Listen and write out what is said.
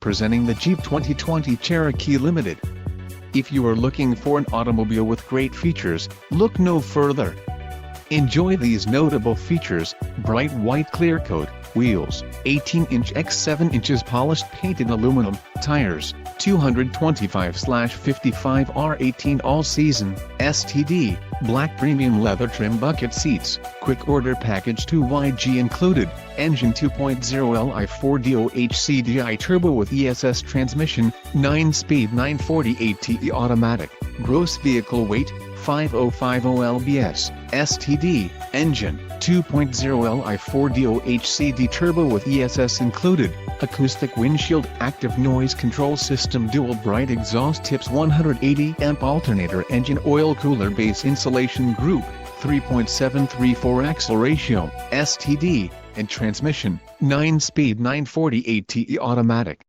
presenting the Jeep 2020 Cherokee Limited. If you are looking for an automobile with great features, look no further. Enjoy these notable features: bright white clear coat, wheels, 18-inch x 7 inches polished painted aluminum, tires, 225/55 R18 all-season, STD, black premium leather trim bucket seats, quick order package 2YG included, engine 2.0 Li4 DOHC-DI turbo with ESS transmission, 9-speed 940 ATE automatic, gross vehicle weight, 5050 lbs, STD, engine, 2.0 Li4 DOHC-D turbo with ESS included, acoustic windshield, active noise control system, dual bright exhaust tips, 180 amp alternator, engine oil cooler, base insulation group, 3.734 axle ratio, STD, and transmission, 9-speed 940 ATE automatic.